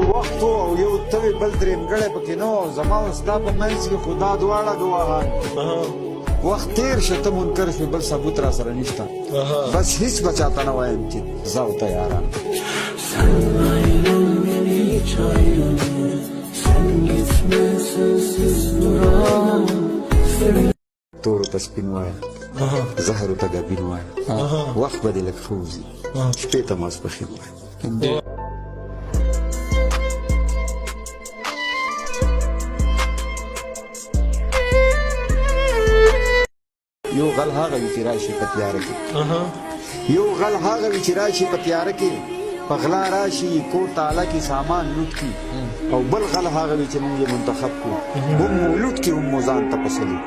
وخت او یو توی بل درېمګړی پکې نه و زما او ستا په منځ کې خو دا دواړه ګواهان وخت تېر شه ته منکر شوې بل ثبوت را سره نشته بس هېڅ به چاته نه وایم چې زه او ته یاران تورو ته سپین وایه زهرو ته ګبین وایه وخت به دې لږ ښه وځي شپې ته ماسپښین وایه یو غل هغه وي چې راشي په تیاره کې یو غل هغه وي چې راشي په تیاره کې په غلا راشي کور تاله کې سامان لوټ کړي او بل غل هغه وي چې موږ یې منتخب کړو هم مو لوټ کړي هم مو ځان ته پسلي